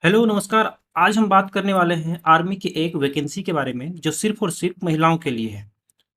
Hello नमस्कार। आज हम बात करने वाले हैं आर्मी की एक वैकेंसी के बारे में जो सिर्फ और सिर्फ महिलाओं के लिए है।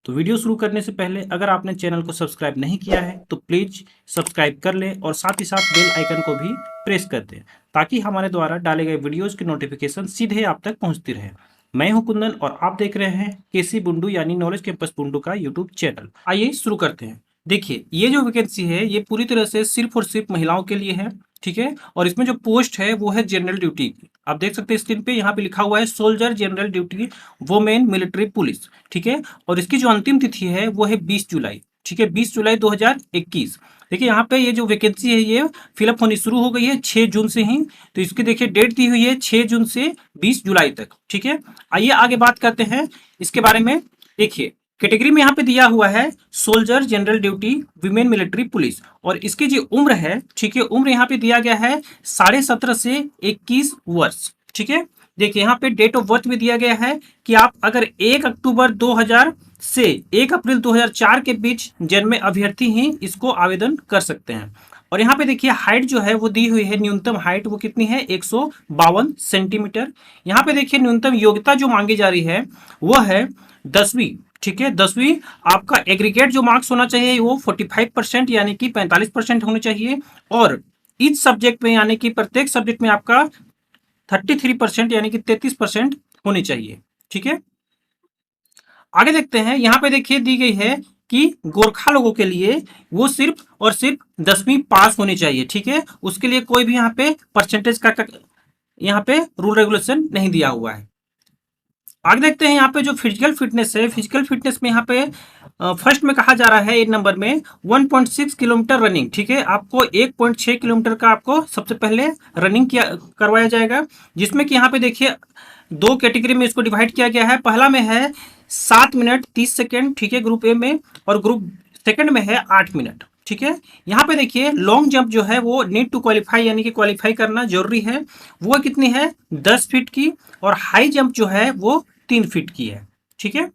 तो वीडियो शुरू करने से पहले अगर आपने चैनल को सब्सक्राइब नहीं किया है तो प्लीज़ सब्सक्राइब कर लें और साथ ही साथ बेल आइकन को भी प्रेस कर दें ताकि हमारे द्वारा डाले गए वीडियोज़ की नोटिफिकेशन सीधे आप तक पहुंचती रहे। मैं हूं कुंदन और आप देख रहे हैं केसी बुंडू यानी नॉलेज कैंपस बुंडू का यूट्यूब चैनल। आइए शुरू करते हैं। देखिए, ये जो वैकेंसी है ये पूरी तरह से सिर्फ और सिर्फ महिलाओं के लिए है। ठीक है, और इसमें जो पोस्ट है वो है जनरल ड्यूटी की। आप देख सकते हैं स्क्रीन पे यहाँ पे लिखा हुआ है soldier general duty women military police. ठीक है, और इसकी जो अंतिम तिथि है वो है 20 जुलाई। ठीक है, 20 जुलाई 2021। देखिए यहाँ पे ये जो वैकेंसी है ये फिलअप होनी शुरू हो गई है 6 जून से ही। तो इसकी देखिए डेट दी हुई है 6 जून से 20 जुलाई तक। ठीक है, आइए आगे बात करते हैं इसके बारे में। देखिए कैटेगरी में यहाँ पे दिया हुआ है soldier general duty women military police, और इसकी जो उम्र है, ठीक है, उम्र यहाँ पे दिया गया है 17.5 से 21 वर्ष। ठीक है, देखिए यहाँ पे डेट ऑफ बर्थ भी दिया गया है कि आप अगर 1 अक्टूबर 2000 से 1 अप्रैल 2004 के बीच जन्मे अभ्यर्थी ही इसको आवेदन कर सकते हैं। और यहाँ पे देखिए हाइट जो है वो दी हुई है, न्यूनतम हाइट वो कितनी है 152 सेंटीमीटर। यहाँ पे देखिए न्यूनतम योग्यता जो मांगी जा रही है वो है 10वीं। ठीक है, 10वीं। आपका एग्रीगेट जो मार्क्स होना चाहिए वो 45% यानी कि 45% होने चाहिए, और इस सब्जेक्ट में यानी कि प्रत्येक सब्जेक्ट में आपका 33% यानी कि 33% होनी चाहिए। ठीक है, आगे देखते हैं। यहाँ पे देखिए दी गई है कि गोरखा लोगों के लिए वो सिर्फ और सिर्फ 10वीं पास होनी चाहिए। ठीक है, उसके लिए कोई भी यहाँ पे परसेंटेज का यहाँ पे रूल रेगुलेशन नहीं दिया हुआ है। आगे देखते हैं यहाँ पे जो फिजिकल फिटनेस है, फिजिकल फिटनेस में यहाँ पे फर्स्ट में कहा जा रहा है 1 नंबर में 1.6 किलोमीटर रनिंग। ठीक है, आपको 1.6 किलोमीटर का आपको सबसे पहले रनिंग किया करवाया जाएगा, जिसमें कि यहाँ पे देखिए दो कैटेगरी में इसको डिवाइड किया गया है। पहला में है 7 मिनट 30 सेकेंड, ठीक है, ग्रुप ए में, और ग्रुप सेकंड में है 8 मिनट। ठीक है, यहाँ पे देखिए लॉन्ग जंप जो है वो नीड टू क्वालिफाई यानी कि क्वालिफाई करना जरूरी है, वो कितनी है 10 फीट की, और हाई जंप जो है वो 3 फीट की है। ठीक है,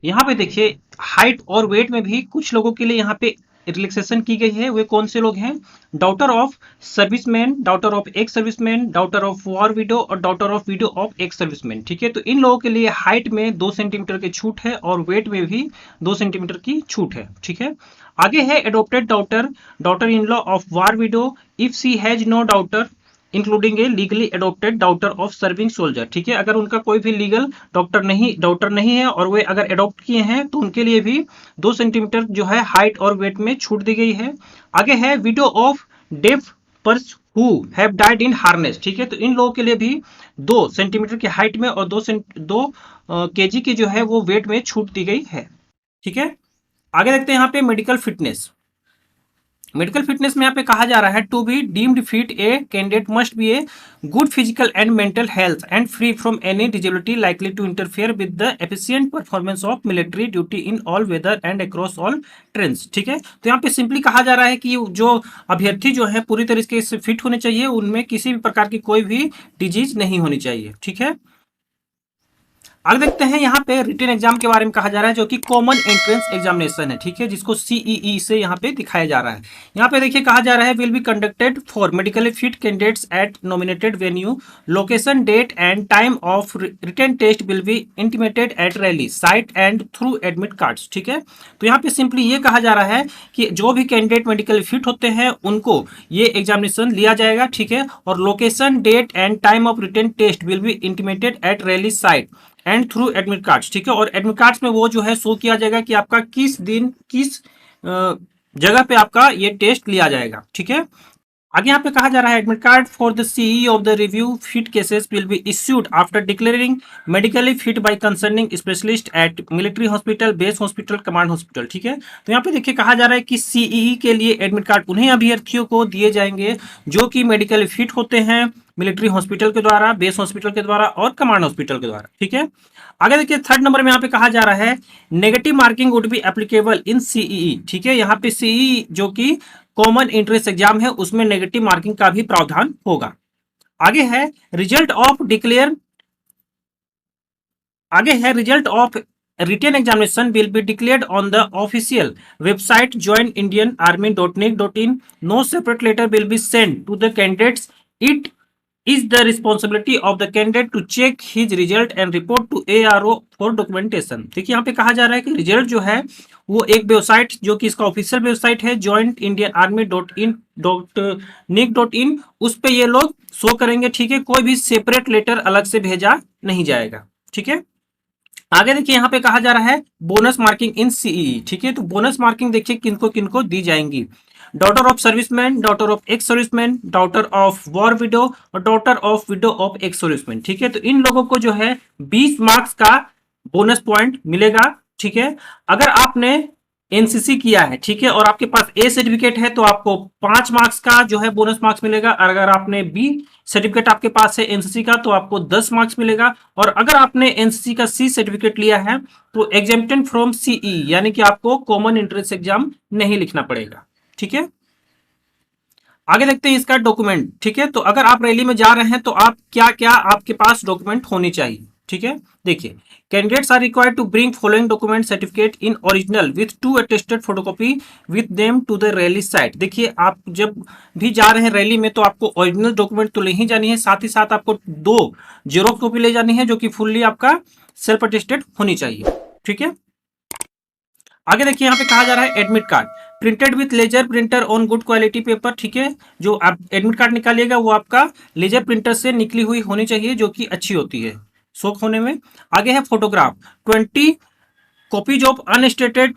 यहाँ पे देखिए हाइट और वेट में भी कुछ लोगों के लिए यहाँ पे रिलैक्सेशन की गई है। वे कौन से लोग हैं? Daughter of serviceman, daughter of ex serviceman, daughter of war widow और daughter of widow of ex serviceman. ठीक है, तो इन लोगों के लिए हाइट में 2 सेंटीमीटर की छूट है और वेट में भी 2 सेंटीमीटर की छूट है। ठीक है, आगे है adopted daughter, daughter in law of war widow if she has no daughter including a legally adopted daughter of serving soldier. ठीक है, अगर उनका कोई भी लीगल डॉक्टर नहीं है और वे अगर एडॉप्ट किए हैं तो उनके लिए भी 2 सेंटीमीटर जो है हाइट और वेट में छूट दी गई है। आगे है widow of def pers who have died in harness. ठीक है, तो इन लोगों के लिए भी 2 सेंटीमीटर की हाइट में और 2 केजी की जो है वो वेट में छूट दी गई है। ठीक है, आगे देखते हैं यहाँ पे मेडिकल फिटनेस। मेडिकल फिटनेस में यहाँ पे कहा जा रहा है to be deemed fit a candidate must be a good physical and mental health and free from any disability likely to interfere with the efficient performance of military duty in all weather and across all trends. ठीक है, तो यहाँ पे simply कहा जा रहा है कि जो अभ्यर्थी जो है पूरी तरीके से फिट होने चाहिए, उनमें किसी भी प्रकार की कोई भी डिजीज नहीं होनी चाहिए। ठीक है, आगे देखते हैं यहाँ पे रिटन एग्जाम के बारे में कहा जा रहा है जो कि कॉमन एंट्रेंस एग्जामिनेशन है। ठीक है, जिसको सीईई से यहाँ पे दिखाया जा रहा है। यहाँ पे देखिए कहा जा रहा है will be conducted for medically fit candidates at nominated venue, location date and time of written test will be intimated at rally site and through admit cards. ठीक है, तो यहाँ पे सिंपली ये कहा जा रहा है कि जो भी कैंडिडेट मेडिकली फिट होते हैं उनको ये एग्जामिनेशन लिया जाएगा। ठीक है, और location date and time of written test will be intimated at rally site and through admit cards. ठीक है, और एडमिट कार्ड्स में वो जो है शो किया जाएगा कि आपका किस दिन किस जगह पे आपका ये टेस्ट लिया जाएगा। ठीक है, आगे यहाँ पे कहा जा रहा है admit card for the CE of the review fit cases will be issued after declaring medically fit by concerning specialist at military hospital, base hospital, command hospital. ठीक है, तो यहाँ पे देखिए कहा जा रहा है कि सीई के लिए एडमिट कार्ड उन्हें अभ्यर्थियों को दिए जाएंगे जो कि मेडिकली फिट होते हैं मिलिट्री हॉस्पिटल के द्वारा, बेस हॉस्पिटल के द्वारा और कमांड हॉस्पिटल के द्वारा। ठीक है, आगे देखिए थर्ड नंबर में यहाँ पे कहा जा रहा है negative marking would be applicable in CE. ठीक है, यहाँ पे सीई जो कि कॉमन एंट्रेंस एग्जाम है उसमें नेगेटिव मार्किंग का भी प्रावधान होगा। आगे है रिजल्ट ऑफ डिक्लेयर, आगे है result of written examination will be declared on the official website joinindianarmy.nic.in. No separate letter will be send to the candidates. It is the responsibility of the candidate to check his result and report to ARO for documentation। देखिए यहाँ पे कहा जा रहा है कि result जो है वो एक वेबसाइट जो कि इसका ऑफिशियल वेबसाइट है jointindianarmy.in.nic.in, उस पे ये लोग शो करेंगे। ठीक है, कोई भी सेपरेट लेटर अलग से भेजा नहीं जाएगा। ठीक है, आगे देखिए यहाँ पे कहा जा रहा है बोनस मार्किंग इन सीई। ठीक है, तो बोनस मार्किंग देखिए किनको किनको दी जाएंगी। Daughter of serviceman, daughter of ex serviceman, daughter of war widow और daughter of widow of ex serviceman. ठीक है, तो इन लोगों को जो है 20 मार्क्स का बोनस पॉइंट मिलेगा। ठीक है, अगर आपने एनसीसी किया है, ठीक है, और आपके पास ए सर्टिफिकेट है तो आपको 5 मार्क्स का जो है बोनस मार्क्स मिलेगा। और अगर आपने बी सर्टिफिकेट आपके पास है एनसीसी का तो आपको 10 मार्क्स मिलेगा। और अगर आपने एनसीसी का सी सर्टिफिकेट लिया है तो एग्जेम्प्टेड फ्रॉम सीई, यानी कि आपको कॉमन एंट्रेंस एग्जाम नहीं लिखना पड़ेगा। ठीक है, आगे देखते हैं इसका डॉक्यूमेंट। ठीक है, तो अगर आप रैली में जा रहे हैं तो आप क्या क्या आपके पास डॉक्यूमेंट होनी चाहिए। ठीक है, देखिए candidates are required to bring following document certificate in original with 2 attested photocopy with them to the rally site. देखिए आप जब भी जा रहे हैं रैली में तो आपको ओरिजिनल डॉक्यूमेंट तो ले ही जानी है, साथ ही साथ आपको 2 जेरोक्स कॉपी ले जानी है जो कि फुल्ली आपका सेल्फ अटेस्टेड होनी चाहिए। ठीक है, आगे देखिए यहाँ पे कहा जा रहा है admit card printed with laser printer on good quality paper. ठीक है, जो आप एडमिट कार्ड निकालिएगा वो आपका लेजर प्रिंटर से निकली हुई होनी चाहिए जो कि अच्छी होती है शौक होने में। आगे है photograph 20 copies of unattested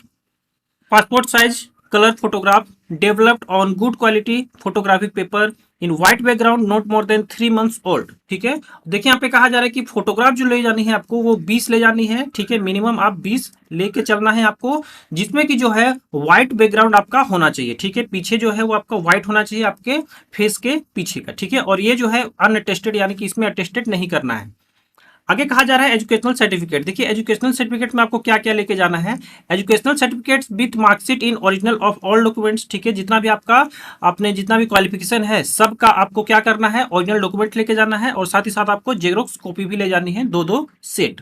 passport size colour photograph developed on good quality photographic paper in white background not more than 3 months old. ठीक है, देखिए यहाँ पे कहा जा रहा है कि फोटोग्राफ जो ले जानी है आपको वो 20 ले जानी है। ठीक है, मिनिमम आप 20 लेके चलना है आपको, जिसमें कि जो है व्हाइट बैकग्राउंड आपका होना चाहिए। ठीक है, पीछे जो है वो आपका व्हाइट होना चाहिए आपके फेस के पीछे का। ठीक है, और ये जो है अनअटेस्टेड यानी कि इसमें अटेस्टेड नहीं करना है। आगे कहा जा रहा है एजुकेशनल सर्टिफिकेट। देखिए एजुकेशनल सर्टिफिकेट में आपको क्या क्या लेके जाना है। Educational certificates with marksheet in original of all documents. ठीक है, जितना भी आपका आपने जितना भी क्वालिफिकेशन है सबका आपको क्या करना है, ओरिजिनल डॉक्यूमेंट लेके जाना है और साथ ही साथ आपको जेरोक्स कॉपी भी ले जानी है, 2-2 सेट।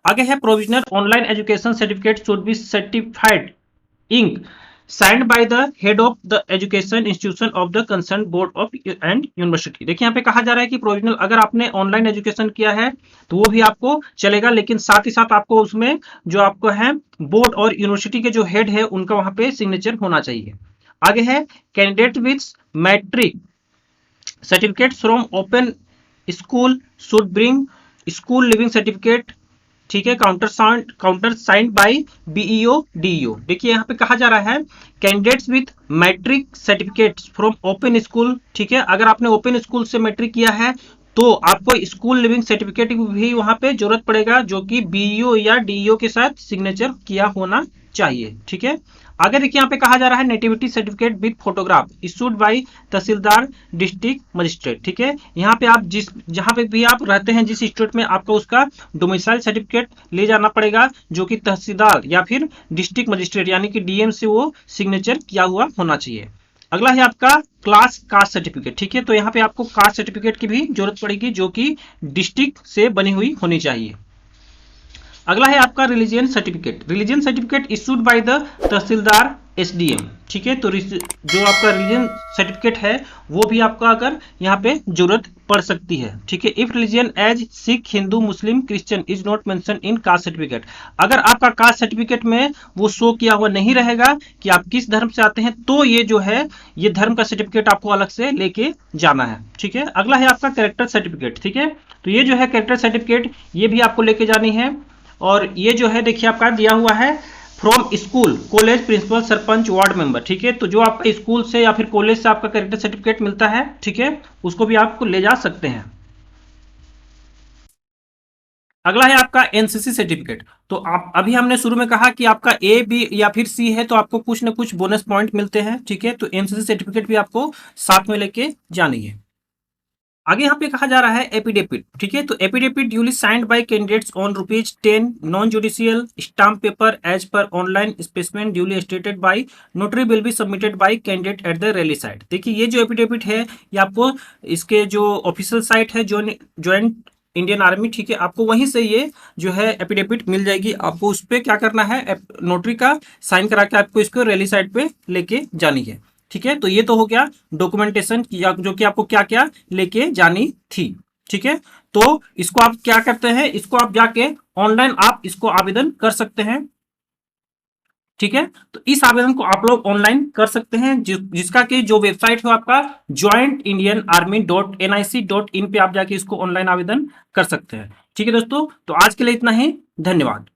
आगे है provisional online education certificate should be certified ink signed by the head of the education institution of the concern board of and university. देखिए यहाँ पे कहा जा रहा है कि प्रोविजनल अगर आपने ऑनलाइन एजुकेशन किया है तो वो भी आपको चलेगा, लेकिन साथ ही साथ आपको उसमें जो आपको है बोर्ड और यूनिवर्सिटी के जो हेड है उनका वहां पे सिग्नेचर होना चाहिए। आगे है candidate with matric certificate from open school should bring school leaving certificate. ठीक है, counter signed by BEO DEO. देखिए यहाँ पे कहा जा रहा है candidates with matric certificate from open school. ठीक है, अगर आपने ओपन स्कूल से मैट्रिक किया है तो आपको स्कूल लिविंग सर्टिफिकेट भी वहां पे जरूरत पड़ेगा जो कि बीईओ या डीईओ के साथ सिग्नेचर किया होना चाहिए। ठीक है, आगे देखिए यहाँ पे कहा जा रहा है nativity certificate with photograph issued by tehsildar district magistrate. ठीक है, यहाँ पे आप जहां पे भी आप रहते हैं जिस स्टेट में आपको उसका डोमिसाइल सर्टिफिकेट ले जाना पड़ेगा जो कि तहसीलदार या फिर डिस्ट्रिक्ट मजिस्ट्रेट यानी कि डीएम से वो सिग्नेचर किया हुआ होना चाहिए। अगला है आपका क्लास कास्ट सर्टिफिकेट। ठीक है, तो यहाँ पे आपको कास्ट सर्टिफिकेट की भी जरूरत पड़ेगी जो कि डिस्ट्रिक्ट से बनी हुई होनी चाहिए। अगला है आपका religion certificate issued by the tehsildar SDM. ठीक है, तो जो आपका रिलीजन सर्टिफिकेट है वो भी आपका अगर यहाँ पे जरूरत पड़ सकती है। ठीक है, if religion as Sikh Hindu Muslim Christian is not mention in caste certificate, अगर आपका कास्ट सर्टिफिकेट में वो शो किया हुआ नहीं रहेगा कि आप किस धर्म से आते हैं तो ये जो है ये धर्म का सर्टिफिकेट आपको अलग से लेके जाना है। ठीक है, अगला है आपका कैरेक्टर सर्टिफिकेट। ठीक है, तो ये जो है कैरेक्टर सर्टिफिकेट ये भी आपको लेके जानी है और ये जो है देखिए आपका दिया हुआ है from school college principal sarpanch ward member. ठीक है, तो जो आपका स्कूल से या फिर कॉलेज से आपका कैरेक्टर सर्टिफिकेट मिलता है, ठीक है, उसको भी आपको ले जा सकते हैं। अगला है आपका एनसीसी सर्टिफिकेट। तो आप अभी हमने शुरू में कहा कि आपका ए बी या फिर सी है तो आपको कुछ ना कुछ बोनस पॉइंट मिलते हैं। ठीक है, तो एनसीसी सर्टिफिकेट भी आपको साथ में लेके जानी है। आगे यहाँ पे कहा जा रहा है एपिडेविट। ठीक है, तो affidavit duly signed by candidates on ₹10 non judicial stamp paper as per online specimen duly attested by notary will be submitted by candidate at the rally site. देखिए ये जो एपिडेविट है ये आपको इसके जो ऑफिशियल साइट है ज्वाइंट इंडियन आर्मी, ठीक है, आपको वहीं से ये जो है एपिडेविट मिल जाएगी। आपको उस पर क्या करना है, नोटरी का साइन करा के आपको इसको रैली साइट पे लेके जानी है। ठीक है, तो ये तो हो गया डॉक्यूमेंटेशन जो कि आपको क्या क्या लेके जानी थी। ठीक है, तो इसको आप क्या करते हैं, इसको आप जाके ऑनलाइन आप इसको आवेदन कर सकते हैं। ठीक है, तो इस आवेदन को आप लोग ऑनलाइन कर सकते हैं, जिसका कि जो वेबसाइट है आपका jointindianarmy.nic.in पे आप जाके इसको ऑनलाइन आवेदन कर सकते हैं। ठीक है दोस्तों, तो आज के लिए इतना ही, धन्यवाद।